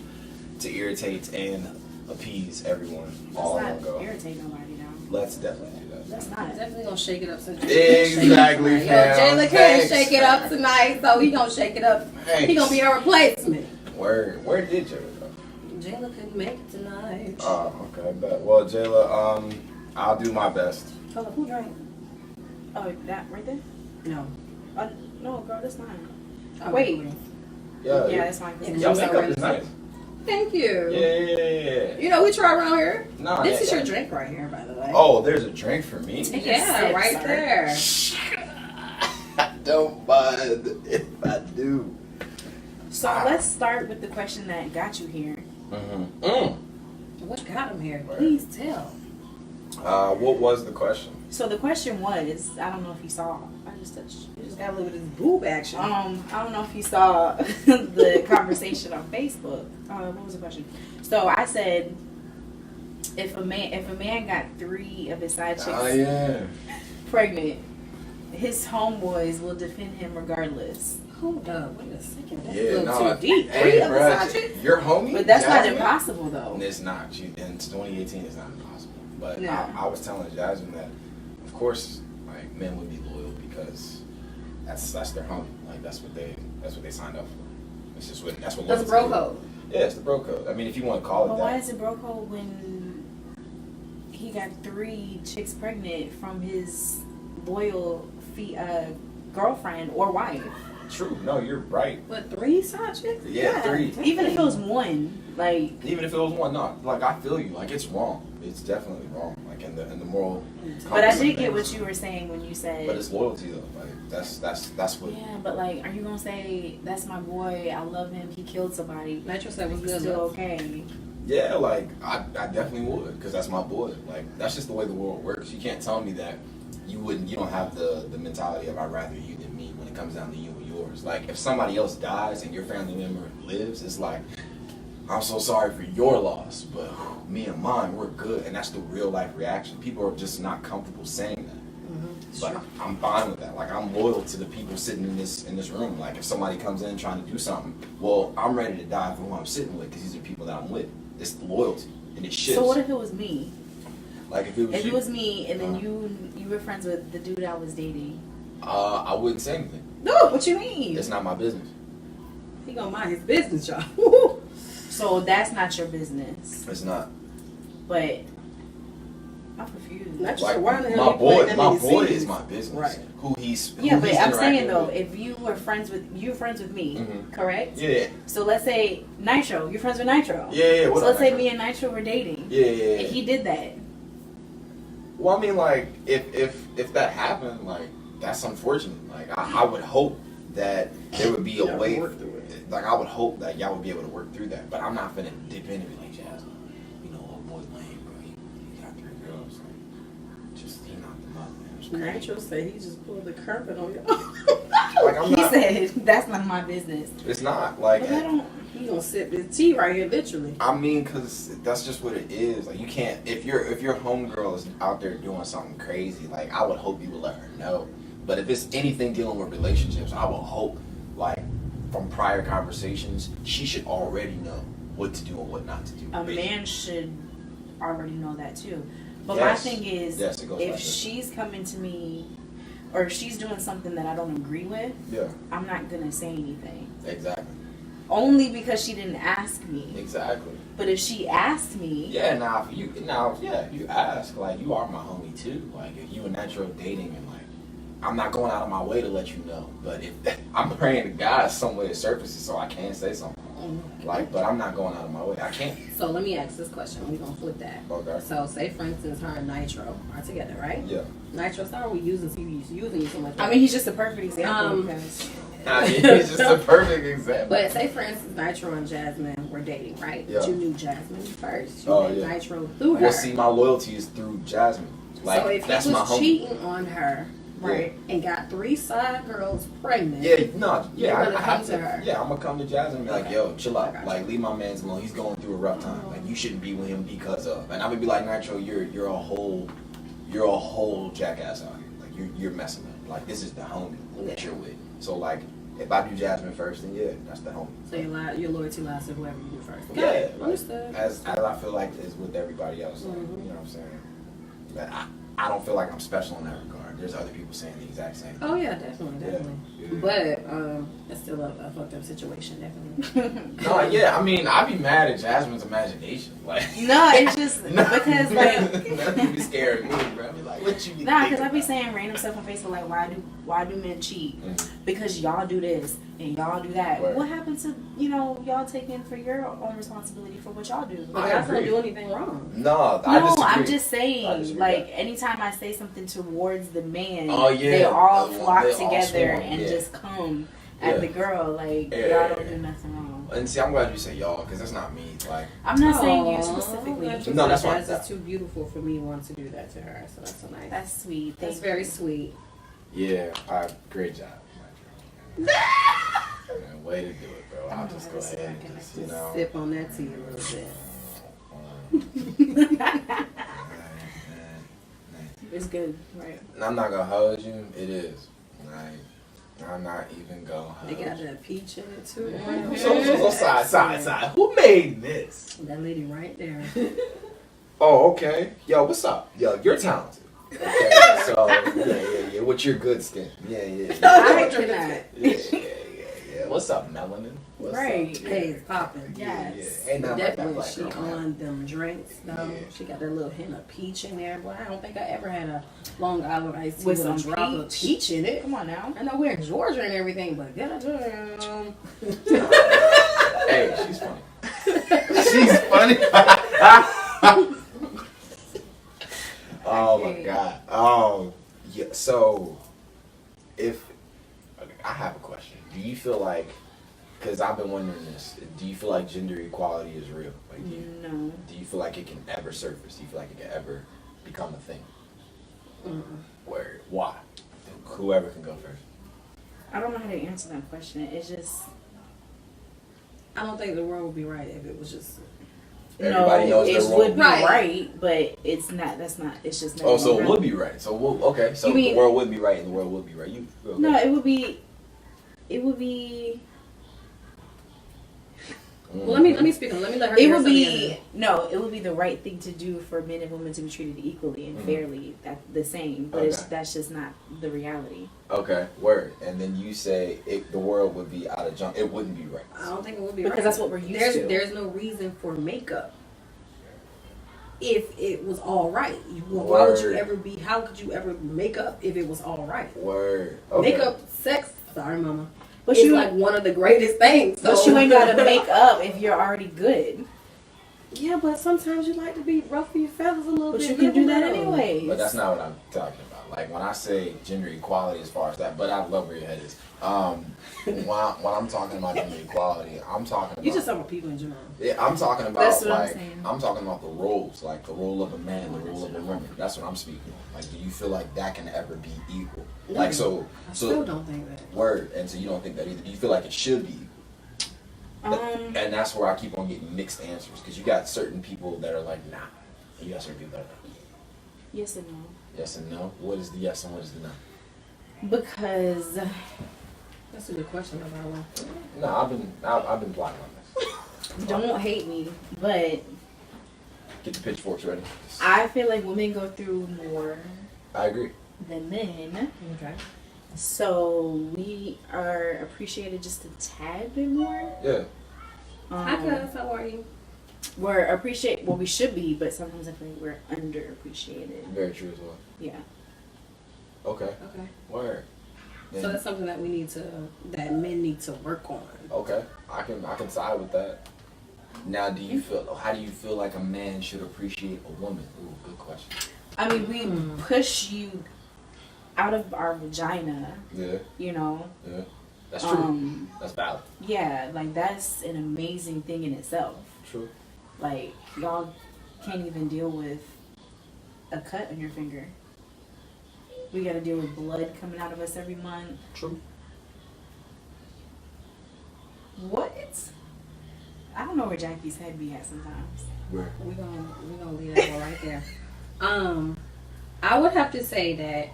to irritate and appease everyone all in one Let's go. not irritate nobody now. Let's definitely do that. That's I'm not. definitely gonna shake it up since Exactly, Yo, fam. Jayla can't Thanks. shake it up tonight, so he gonna shake it up. He gonna be her replacement. Where did Jayla go? Jayla couldn't make it tonight. Oh, okay, bet. Well, Jayla, I'll do my best. Hold up, who drank? Oh, that right there? No. No, girl, that's mine. Oh, Wait. Yeah, Yeah, that's mine. Yeah, Y'all you makeup is nice. Thank you. Yeah. You know we try around here. Nah, This yeah, is your yeah. drink right here, by the way. Oh, there's a drink for me? Take a Yeah, sip, right sir. there. I don't mind if I do. So let's start with the question that got you here. What got him here? Please tell. What was the question? So the question was, I don't know if you saw. I just touched. You just got a little bit of this boob action. I don't know if you saw the conversation on Facebook. What was the question? So I said, if a man got 3 of his side chicks yeah. pregnant, his homeboys will defend him regardless. Hold up, wait a second. That's Yeah, a little no. too deep. Hey, 3 of the bruh, side chicks? your homie? But that's not Jasmine? impossible though. It's not. In 2018, it's not impossible. But Yeah. I was telling Jasmine that, of course, like men would be loyal because that's their homie. Like that's what they signed up for. It's just that's what. That's loyalty bro is. code. Yeah, it's the bro code. I mean, if you want to call it But that. why is it bro code when he got 3 chicks pregnant from his loyal girlfriend or wife? True. No, you're right. What, 3 side chicks? Yeah, 3. Even if it was one, like, Even if it was one, no, like I feel you. Like it's wrong. It's definitely wrong. Like in the moral. but I compass of did get things. what you were saying when you said. But it's loyalty though. Like that's what. Yeah, but like, are you gonna say that's my boy? I love him. He killed somebody. Nitro said was He's good. still love. okay. Yeah, like I definitely would because that's my boy. Like that's just the way the world works. You can't tell me that you don't have the mentality of I'd rather you than me when it comes down to you and yours. Like if somebody else dies and your family member lives, it's like I'm so sorry for your loss, but me and mine, we're good, and that's the real life reaction. People are just not comfortable saying that. But I'm fine with that. Like I'm loyal to the people sitting in this room. Like if somebody comes in trying to do something, well, I'm ready to die for who I'm sitting with because these are people that I'm with. It's loyalty, and it shifts. So what if it was me? Like if it was If you, it was me, and then you were friends with the dude I was dating. I wouldn't say anything. No, what you mean? It's not my business. He gonna mind his business, y'all. So that's not your business. It's not. But I'm confused. Not Like why the hell my you playing boy, that my many boy scenes? is my business. Right. Who he's Yeah, who but he's I'm saying interacting though, with. if you were friends with me, Mhm. correct? Yeah, So let's say Nitro, you're friends with Nitro. yeah. What So up, let's say Nitro? me and Nitro were dating. Yeah. And he did that. Well, I mean, like, if that happened, like, that's unfortunate. Like, I would hope that there would be a Y'all way. work through it. Like, I would hope that y'all would be able to work through that. But I'm not finna dip in and be like, Jazz, you know, old boy lame, bro. He got 3 girls. Like, just he knocked them up, man. It's crazy. Nitro said he just pulled the carpet on you. Like, I'm He not. said that's none of my business. It's not like. But I don't. He gonna sip his tea right here, literally. I mean, cause that's just what it is. Like you can't if your homegirl is out there doing something crazy. Like I would hope you would let her know. But if it's anything dealing with relationships, I would hope like from prior conversations, she should already know what to do and what not to do. A man should already know that too. But Yes. my thing is, Yes, it goes if like this. she's coming to me, or if she's doing something that I don't agree with, Yeah, I'm not gonna say anything. exactly, Only because she didn't ask me. exactly. But if she asked me, Yeah, if you ask, like you are my homie too. Like if you and Nitro dating and like I'm not going out of my way to let you know. But if I'm praying to God some way it surfaces so I can say something. Like, but I'm not going out of my way. I can't. So let me ask this question. We're gonna flip that. Okay. So say for instance her and Nitro are together, right? Yeah. Nitro, sorry we using you so much. I mean, he's just a perfect example. Um, Because I mean, it's just a perfect example. But say for instance Nitro and Jasmine were dating, right? Yeah. But you knew Jasmine first. You Oh, met yeah. Nitro through her. Well, see, my loyalty is through Jasmine. Like, so if that's he my was homie. cheating on her, right, and got 3 side girls pregnant, Yeah, no, You're yeah, gonna I have come to. to her. Yeah, I'm gonna come to Jasmine and be like, Okay. yo, chill I out. got Like, you. leave my man's alone. He's going through a rough time. Like, you shouldn't be with him because of. And I'm gonna be like, Nitro, you're a whole jackass out here. Like, you're messing up. Like, this is the homie that Yeah. you're with. So, like, if I do Jasmine first, then yeah, that's the homie. so your loyalty lies to whoever you do first. Got Yeah, it. like, Understood. as I feel like is with everybody else. Like, Mhm. You know what I'm saying? But I don't feel like I'm special in that regard. There's other people saying the exact same thing. Oh yeah, definitely. Yeah. But it's still a fucked up situation, definitely. No, yeah, I mean, I'd be mad at Jasmine's imagination. Like, no, it's just because like that'd be scaring me, bro. I'd be like, what you be nah, thinking because I be about? saying random stuff on Facebook like why do men cheat? Mhm. Because y'all do this and y'all do that. Right. What happened to y'all taking for your own responsibility for what y'all do? But I guys don't agree. do anything wrong. No, I No, disagree. I'm just I saying, disagree like, with that. anytime I say something towards the man, Oh, yeah. they all They flock all together swarm, and yeah. just come Yeah. at the girl, like, Yeah, y'all yeah, don't yeah. do nothing wrong. And see, I'm glad you say y'all, because that's not me. Like, I'm not saying you Aw, specifically. I'm glad you No, said that's fine. Jazz is too beautiful for me wanting to do that to her, so that's so nice. That's sweet. That's Thank very you. sweet. yeah, great job. Man, way to do it, bro. I'll just go ahead and just, you know. Sip on that tea a little bit. It's good, right? I'm not gonna hold you. It is. Like, I'm not even gonna hold They got you. that peach in it too. So side. Who made this? That lady right there. Oh, okay. Yo, what's up? Yo, you're talented. Okay, so yeah. What's your good skin? Yeah. I cannot. Yeah. What's up, melanin? What's Right. up? Hey, it's popping. Yes. Ain't nothing like that Definitely, black she girl, man. on them drinks though. Yeah. She got that little hint of peach in there. Boy, I don't think I ever had a Long Island iced tea With with a some drop of peach? peach in it. Come on now. I know we're in Georgia and everything, but goddamn. Hey, she's funny. She's funny. Oh my god. Yeah. So, if I have a question, do you feel like? Because I've been wondering this. Do you feel like gender equality is real? Like, No. do you feel like it can ever surface? Do you feel like it can ever become a thing? Where? Why? Whoever can go first. I don't know how to answer that question. It's just I don't think the world would be right if it was just. Everybody knows it they're would wrong. be Right. right, but it's not. That's not. It's just not. Oh, so it right. would be right. So okay. So You mean- the world would be right, and the world would be right. You okay. No, it would be. It would be. Well, let me speak on. Let me let her. It hear would something be in no. It would be the right thing to do for men and women to be treated equally and fairly. That the same, but that's just not the reality. Okay, word. And then you say the world would be out of junk. It wouldn't be right. I don't think it would be Because right. that's what we're used to. There's no reason for makeup if it was all right. Why would you Word. ever be? How could you ever make up if it was all right? Word. Okay. Makeup, sex. Sorry, mama. But It's you like one of the greatest things. But you ain't gotta make up if you're already good. Yeah, but sometimes you like to be ruffle your feathers a little But bit. you can do that little. anyway. But that's not what I'm talking about. Like when I say gender equality, as far as that. But I love where your head is. When I'm talking about gender equality, I'm talking about. You just talking about people in general. Yeah, I'm talking about That's what I'm like saying. I'm talking about the roles, like the role of a man, the role of a woman. That's what I'm speaking on. Like, do you feel like that can ever be equal? No. Like, so I still don't think that. word, and so you don't think that either. Do you feel like it should be equal? And that's where I keep on getting mixed answers because you got certain people that are like, nah, and you got certain people that are like, Yes and no. yes and no. What is the yes and what is the no? Because That's a good question, by the way. No, I've been plotting on this. don't hate me, but Get the pitchforks ready. I feel like women go through more I agree. than men. Okay. So we are appreciated just a tad bit more. Yeah. Hi, cuz. How are you? We're appreciate we should be, but sometimes I feel like we're underappreciated. Very true as well. Yeah. Okay. Okay. Word. So that's something that that men need to work on. Okay, I can side with that. Now, how do you feel like a man should appreciate a woman? Ooh, good question. I mean, we push you out of our vagina, Yeah, you know. yeah, that's true. That's valid. Yeah, like that's an amazing thing in itself. True. Like y'all can't even deal with a cut on your finger. We gotta deal with blood coming out of us every month. True. What? I don't know where Jackie's head be at sometimes. Where? We're gonna leave that one right there. I would have to say that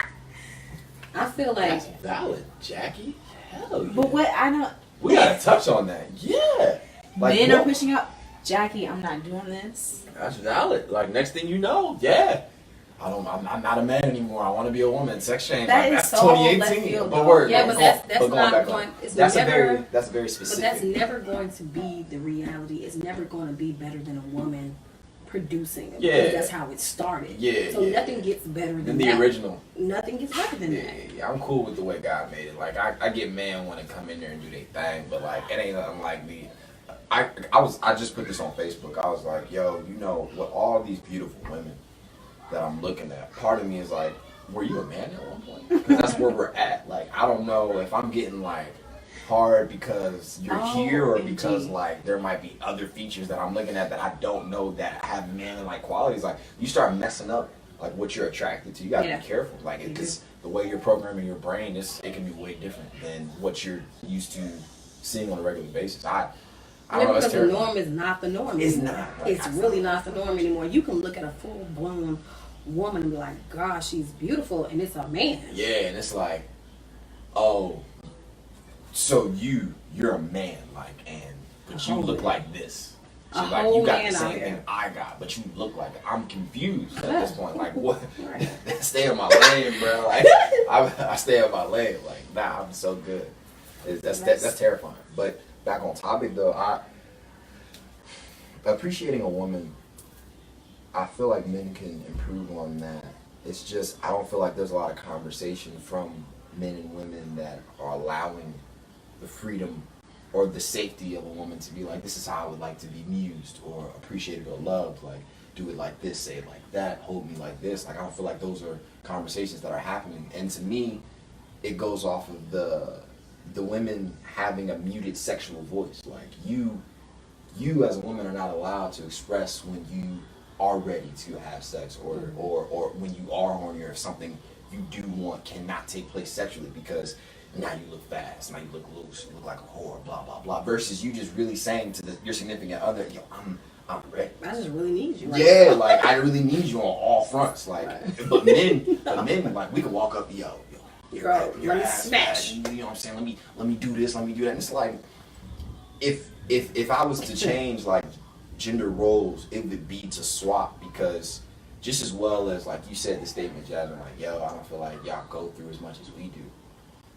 I feel like That's valid, Jackie. Hell yeah. But what I don't. We gotta touch on that. Yeah. Like, Men are what- pushing out. Jackie, I'm not doing this. That's valid. Like next thing you know, yeah. I'm not a man anymore. I want to be a woman. Sex change. That like, is that's so left 2018. field, But though. word. Yeah, but but that's going not back going- on. it's That's never- that's very but specific. that's never going to be the reality. It's never going to be better than a woman producing it. Yeah. Because that's how it started. Yeah, So yeah. nothing gets better than in the that. original. Nothing gets better than Yeah, that. yeah, I'm cool with the way God made it. Like I get men want to come in there and do their thing, but like it ain't nothing like me. I just put this on Facebook. I was like, yo, you know, with all these beautiful women that I'm looking at, part of me is like, were you a man at one point? Because that's where we're at. Like I don't know if I'm getting like hard because you're here or because indeed. like there might be other features that I'm looking at that I don't know that have man-like qualities. Like you start messing up like what you're attracted to. You gotta Yeah. be careful. Like because the way you're programming your brain, it can be way different than what you're used to seeing on a regular basis. I don't know. It's Because the terrible. norm is not the norm. It's anymore. not. Like, It's really not the norm anymore. You can look at a full blown woman and be like, gosh, she's beautiful, and it's a man. Yeah, and it's like, oh, so you're a man, like, but you look like this. So A like whole you got man the out same here. thing I got, but you look like it. I'm confused at this point. Like what? Right. Stay in my lane, bro. Like I stay in my lane. Like nah, I'm so good. That's terrifying. But back on topic though, appreciating a woman, I feel like men can improve on that. It's just I don't feel like there's a lot of conversation from men and women that are allowing the freedom or the safety of a woman to be like, this is how I would like to be mused or appreciated or loved. Like, do it like this, say it like that, hold me like this. Like, I don't feel like those are conversations that are happening. And to me, it goes off of the women having a muted sexual voice. Like, you as a woman are not allowed to express when you are ready to have sex or when you are horny or if something you do want cannot take place sexually because now you look fast, now you look loose, you look like a whore, blah blah blah. Versus you just really saying to your significant other, yo, I'm ready. I just really need you. Yeah, like I really need you on all fronts. Like, but men, like we could walk up, yo, Girl, your let me ass smash. bad, you know what I'm saying? Let me do this, let me do that. And it's like, if I was to change like gender roles, it would be to swap because just as well as like you said the statement, Jasmine, like yo, I don't feel like y'all go through as much as we do.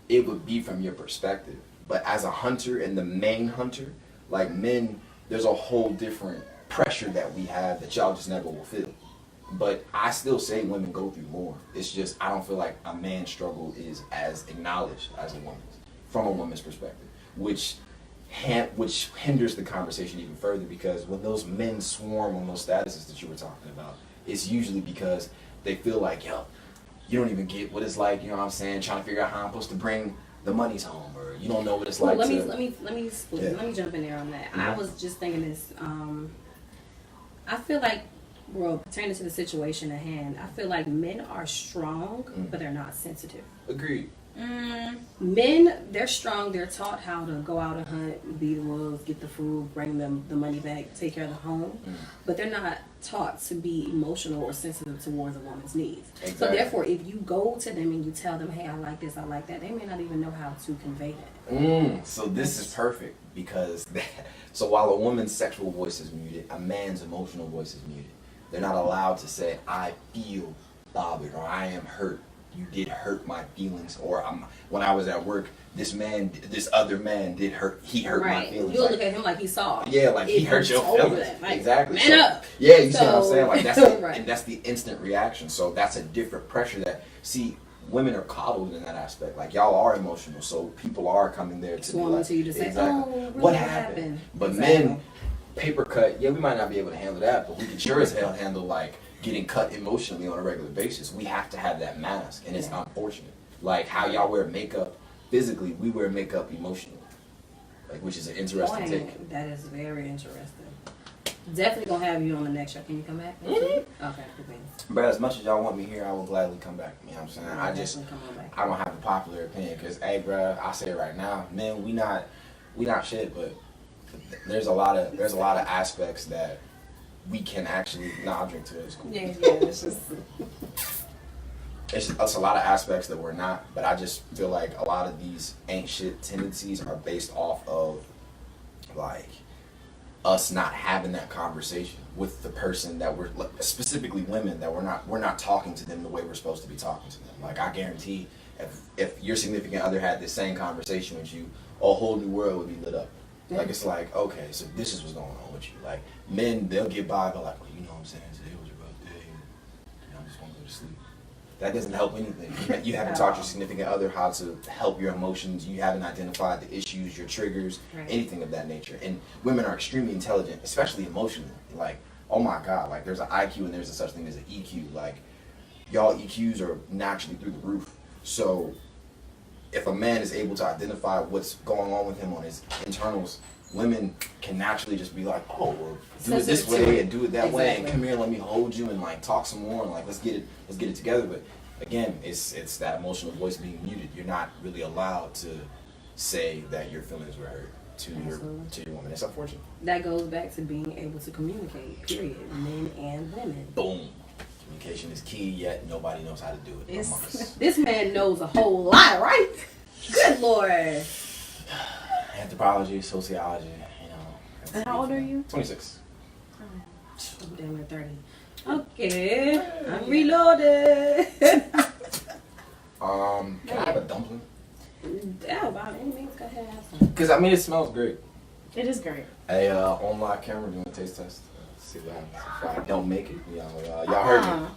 It would be from your perspective. But as a hunter and the main hunter, like men, there's a whole different pressure that we have that y'all just never will feel. But I still say women go through more. It's just I don't feel like a man's struggle is as acknowledged as a woman's, from a woman's perspective, which hinders the conversation even further because when those men swarm on those statuses that you were talking about, it's usually because they feel like, yo, you don't even get what it's like, you know what I'm saying, trying to figure out how I'm supposed to bring the monies home, or you don't know what it's like let to... me jump in there on that. I was just thinking this, I feel like, well, pertaining to the situation at hand, I feel like men are strong, but they're not sensitive. Agreed. Men, they're strong. They're taught how to go out and hunt, beat the wolves, get the food, bring them the money back, take care of the home. But they're not taught to be emotional or sensitive towards a woman's needs. Exactly. So therefore, if you go to them and you tell them, hey, I like this, I like that, they may not even know how to convey that. So this is perfect because so while a woman's sexual voice is muted, a man's emotional voice is muted. They're not allowed to say, I feel bothered or I am hurt. You did hurt my feelings, or when I was at work, this other man did hurt. He hurt my feelings. You'll look at him like he saw. Yeah, like he hurt your feelings. Like, exactly. Man up. Yeah, you see what I'm saying? Like that's right. that's the instant reaction. So that's a different pressure that women are coddled in that aspect. Like y'all are emotional, so people are coming there to be like, to you to say, exactly, really what happened? But men, paper cut. Yeah, we might not be able to handle that, but we can sure as hell handle like getting cut emotionally on a regular basis. We have to have that mask, and it's unfortunate. Like how y'all wear makeup physically, we wear makeup emotionally. Like, which is an interesting take. That is very interesting. Definitely gonna have you on the next show. Can you come back? Okay, good thing. But as much as y'all want me here, I will gladly come back. You know what I'm saying? I don't have a popular opinion because, hey, bro, I say it right now, man, we not shit, but there's a lot of aspects that we can actually. I'll drink to it. It's cool. Yeah, it's just. It's a lot of aspects that we're not, but I just feel like a lot of these ain't shit tendencies are based off of like us not having that conversation with the person that we're, specifically women, that we're not talking to them the way we're supposed to be talking to them. Like I guarantee if your significant other had this same conversation with you, a whole new world would be lit up. Like it's like, okay, so this is what's going on with you. Like men, they'll get by, but like, well, you know what I'm saying, today was a rough day and I just want to go to sleep. That doesn't help anything. You haven't taught your significant other how to help your emotions. You haven't identified the issues, your triggers, anything of that nature. And women are extremely intelligent, especially emotionally. Like, oh my God, like there's an IQ and there's a such thing as an EQ. Like, y'all EQs are naturally through the roof. So if a man is able to identify what's going on with him on his internals, women can naturally just be like, oh, well, do it this way and do it that way, and come here, let me hold you and like talk some more and like let's get it together. But again, it's that emotional voice being muted. You're not really allowed to say that your feelings were hurt to your woman. It's unfortunate. That goes back to being able to communicate. Period. Men and women. Boom. Communication is key, yet nobody knows how to do it among us. This man knows a whole lot, right? Good Lord. Anthropology, sociology, you know. And how old are you? 26. I'm damn near 30. Okay, I'm reloaded. Can I have a dumpling? Yeah, by any means, go ahead and have some. Because, I mean, it smells great. It is great. Hey, on live camera, doing a taste test. See what happens. If I don't make it, y'all heard me.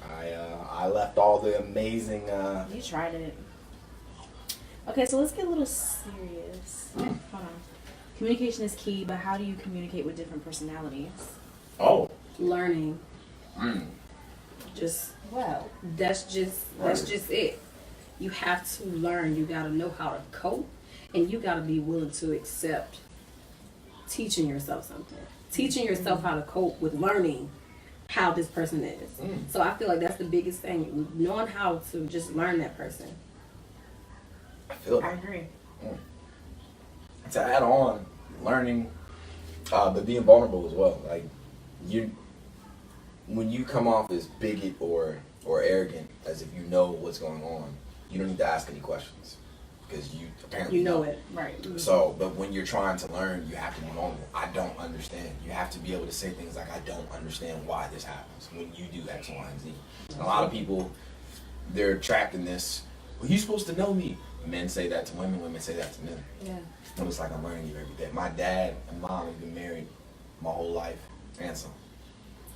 I left all the amazing. You tried it. Okay, so let's get a little serious. Hold on. Communication is key, but how do you communicate with different personalities? Oh. Learning. Mm. Just Well, that's just it. You have to learn. You got to know how to cope, and you got to be willing to accept teaching yourself something. Teaching yourself how to cope with learning how this person is. So I feel like that's the biggest thing. Knowing how to just learn that person. I feel I that. agree. To add on, learning, but being vulnerable as well. Like, when you come off as bigot or arrogant, as if you know what's going on, you don't need to ask any questions because you apparently You know it. Right. So, but when you're trying to learn, you have to be vulnerable. I don't understand. You have to be able to say things like, I don't understand why this happens when you do X, Y, and Z. A lot of people, they're trapped in this, well, you're supposed to know me. Men say that to women, women say that to men. Yeah. And it's like I'm learning you every day. My dad and mom have been married my whole life and some.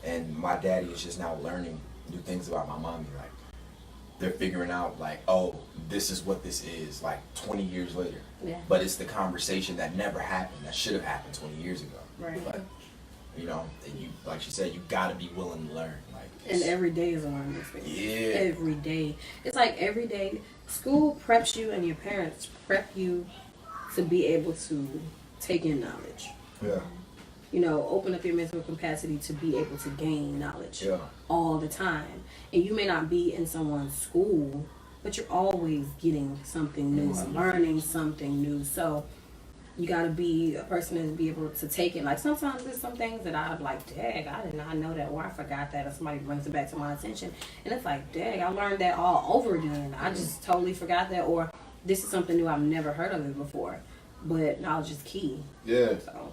And my daddy is just now learning new things about my mommy. Like, they're figuring out, like, oh, this is what this is, like 20 years later. Yeah. But it's the conversation that never happened, that should have happened 20 years ago. Right. But, you know, and you, like she said, you gotta be willing to learn. Like, And every day is a learning experience. yeah. Every day. It's like every day. School preps you and your parents prep you to be able to take in knowledge. Yeah. You know, open up your mental capacity to be able to gain knowledge Yeah. all the time. And you may not be in someone's school, but you're always getting something new, learning something new. So you got to be a person to be able to take it. Like sometimes there's some things that I'm like, dang, I did not know that, or I forgot that, or somebody brings it back to my attention. And it's like, dang, I learned that all over again. I just totally forgot that, or this is something new, I've never heard of it before. But knowledge is key. Yeah. So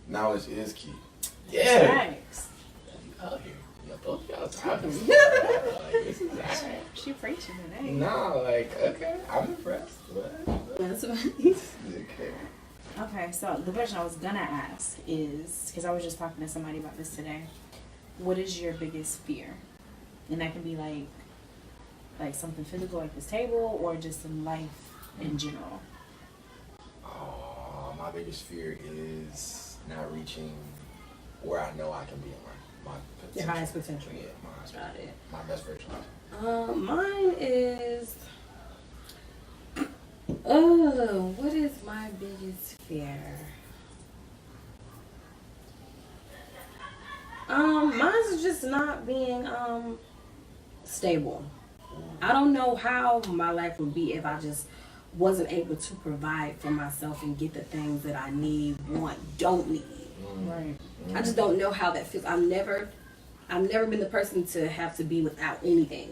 Knowledge is key. Yeah. Thanks. Out here. I told you I was talking. Like, this is actually. She preaching today. No, like, okay, I'm impressed. But that's what okay. Okay, so the question I was gonna ask is, because I was just talking to somebody about this today, what is your biggest fear? And that can be like something physical like this table, or just in life in general. Oh, my biggest fear is not reaching where I know I can be in my your potential. highest potential. Yeah, my highest Got it. my best version. Mine is. Oh, what is my biggest fear? Mine's just not being stable. I don't know how my life would be if I just wasn't able to provide for myself and get the things that I need, want, don't need. Right. I just don't know how that feels. I've never been the person to have to be without anything.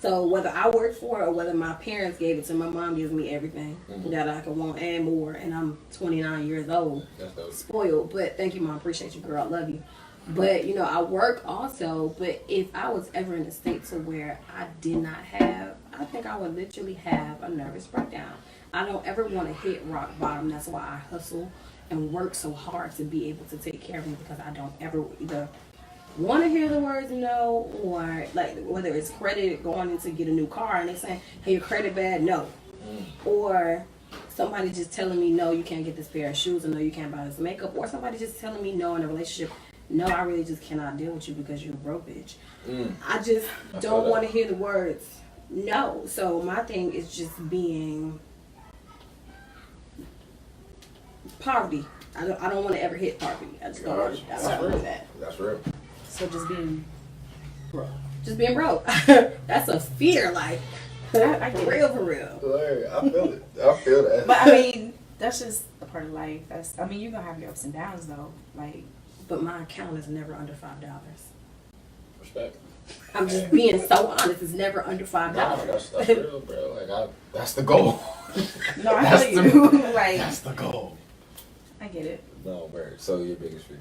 So whether I worked for it or whether my parents gave it to my mom gives me everything that I could want and more. And I'm 29 years old, That's dope. spoiled. But thank you, Mom. Appreciate you, girl. I love you. But you know, I work also. But if I was ever in a state to where I did not have, I think I would literally have a nervous breakdown. I don't ever want to hit rock bottom. That's why I hustle and work so hard to be able to take care of me, because I don't ever either want to hear the words no, or like whether it's credit going in to get a new car and they saying, hey, your credit bad, no. Or somebody just telling me no, you can't get this pair of shoes, or no, you can't buy this makeup, or somebody just telling me no in a relationship, no, I really just cannot deal with you because you're a broke bitch. I just don't want to hear the words no. So my thing is just being poverty. I don't want to ever hit poverty. I just don't want to. I don't want to do that. That's real. So just being broke. Just being broke. That's a fear, like I get for it. real, for real. I feel it. I feel that. But I mean, that's just a part of life. I mean, you're gonna have your ups and downs though. Like, But my account is never under $5. Respect. I'm just being so honest. It's never under $5. No, that's real, bro. Like, that's the goal. no, I That's feel you. Like, That's the goal. I get it. No, bro. So your biggest fear?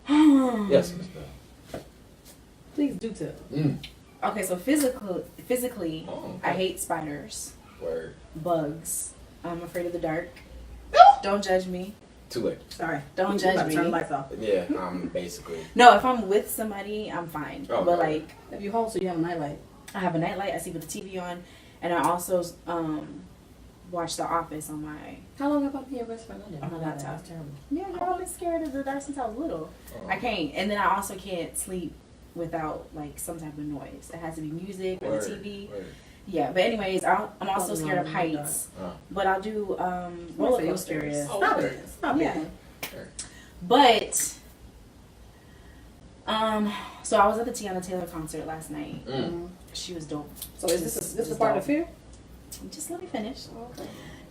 Yes, Miss Bell. Please do tell. Okay, so physically, Oh, I okay. hate spiders, Word. bugs. I'm afraid of the dark. Don't judge me. Too late. Sorry. Don't You judge about to turn the me. lights off. Yeah, basically. No, if I'm with somebody, I'm fine. Oh, but okay. like, If you home, so you have a nightlight. I have a nightlight. I sleep with the TV on, and I also watch The Office on my. How long have I been your best friend? I didn't On know my that. laptop. That's terrible. Yeah, y'all been scared of the dark since I was little. I can't, and then I also can't sleep without like some type of noise. It has to be music or the TV. Word. Yeah, but anyways, I'm also Oh, scared of no, heights. Oh. But I'll do roller coasters. Oh, Stop word. it. Stop Yeah. it. But so I was at the Tiana Taylor concert last night. She was dope. So is this a part of fear? Just let me finish. Okay.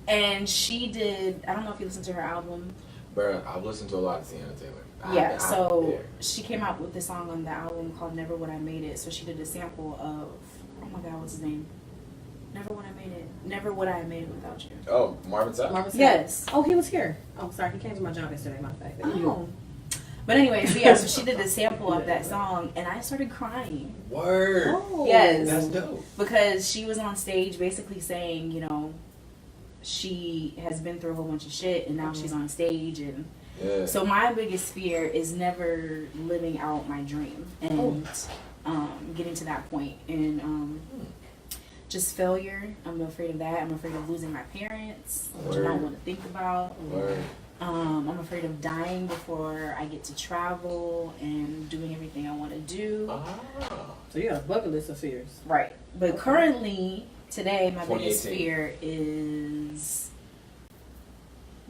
And she did. I don't know if you listened to her album. Bro, I've listened to a lot of Tiana Taylor. Yeah. So she came out with this song on the album called "Never Would I Made It." So she did a sample of. Oh my God, what's his name? Never Would I Made It. Never Would I Have Made It Without You. Oh, Marvin Sapp? Marvin Sapp? Yes. Oh, he was here. Oh, sorry. He came to my job yesterday, matter of fact. Oh. But anyway, so yeah, so she did a sample of that song, and I started crying. Word. Oh. Yes. That's dope. Because she was on stage basically saying, you know, she has been through a whole bunch of shit, and now she's on stage, and Yeah. so my biggest fear is never living out my dream and getting to that point, and just failure. I'm afraid of that. I'm afraid of losing my parents, which I don't want to think about. Word. I'm afraid of dying before I get to travel and doing everything I want to do. Ah. So you got a bucket list of fears. Right. But currently, today, my biggest 2018. fear is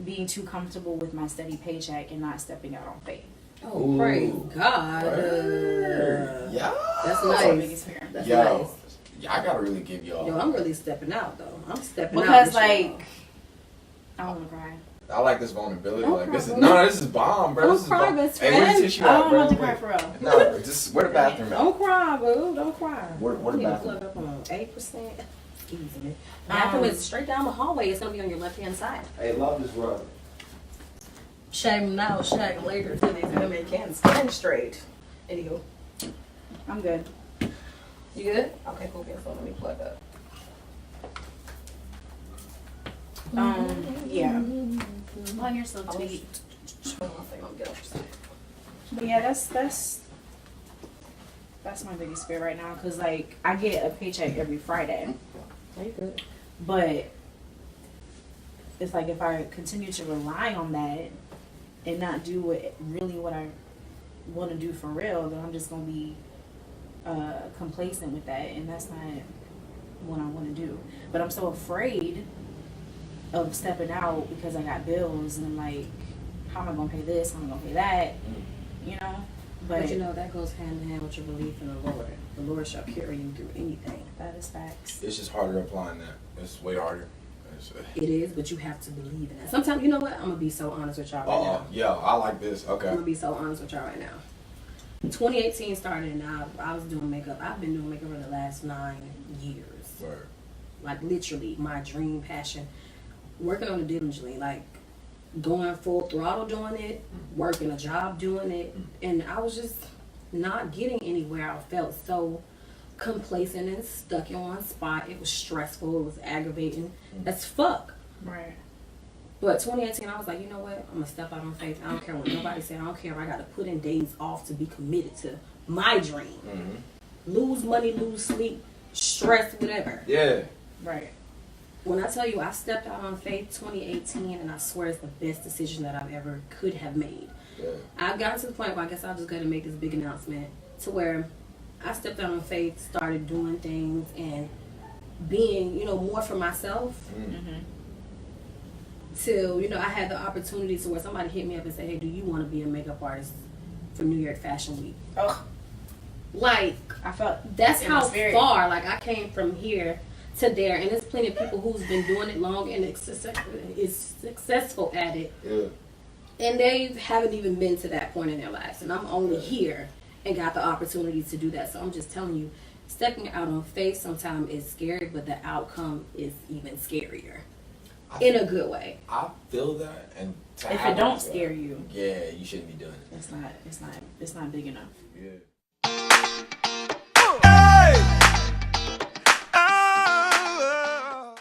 being too comfortable with my steady paycheck and not stepping out on faith. Oh, Ooh. praise God. Word. Yeah. That's That's my nice. biggest fear. That's Yo, nice. yeah, I gotta really give y'all. Yo, I'm really stepping out, though. I'm stepping out. Because, this year. like, I don't want to cry. I like this vulnerability. Don't Like this is cry, this is bomb, bro. Don't This is cry, bomb. best Hey, where's the friend. tissue I at, don't bro? want to cry Wait. for real. No, just where the bathroom at? Don't cry, boo. Don't cry. Where the Need to bathroom? plug up on 8%. Easily. Bathroom is straight down the hallway. It's going to be on your left-hand side. Hey, love this rug. Shame now, shame later. Till these women can't stand straight. Anywho. I'm good. You good? Okay, cool. So let me plug up. Yeah. Oh, you're so sweet. Hold on a second. Let me get off your side. But yeah, that's my biggest fear right now. Cause like I get a paycheck every Friday, Are you good? but it's like if I continue to rely on that and not do what I want to do for real, then I'm just gonna be complacent with that, and that's not what I want to do. But I'm so afraid of stepping out because I got bills, and I'm like, how am I gonna pay this? How am I gonna pay that? You know. But you know, that goes hand in hand with your belief in the Lord. The Lord shall carry you through anything. That is facts. It's just harder applying that. It's way harder. It is, but you have to believe in that. Sometimes, you know what? I'm going to be so honest with y'all right now. Yeah, I like this. Okay. I'm going to be so honest with y'all right now. 2018 started and I was doing makeup. I've been doing makeup for the last 9 years. Word. Like literally my dream passion. Working on it diligently. Like going full throttle doing it. Working a job doing it. And I was just not getting anywhere. I felt so complacent and stuck in one spot. It was stressful. It was aggravating as fuck. Right. But 2018, I was like, you know what? I'm gonna step out on faith. I don't care what nobody say. I don't care if I gotta put in days off to be committed to my dream. Mm-hmm. Lose money, lose sleep, stress, whatever. Yeah. Right. When I tell you I stepped out on faith 2018, and I swear it's the best decision that I've ever could have made. Yeah. I've gotten to the point where I guess I'll just go to make this big announcement to where I stepped out on faith, started doing things and being, you know, more for myself. Mm-hmm. Till, you know, I had the opportunity to where somebody hit me up and say, hey, do you want to be a makeup artist for New York Fashion Week? Oh, Like, I felt that's in my how spirit. far, like, I came from here to there. And there's plenty of people who's been doing it long and is successful at it. Yeah. And they haven't even been to that point in their lives. And I'm only here and got the opportunity to do that. So I'm just telling you, stepping out on faith sometimes is scary, but the outcome is even scarier. in a good way. I feel that, and to If have it don't that, scare you, yeah, you shouldn't be doing it. it's not big enough. Yeah.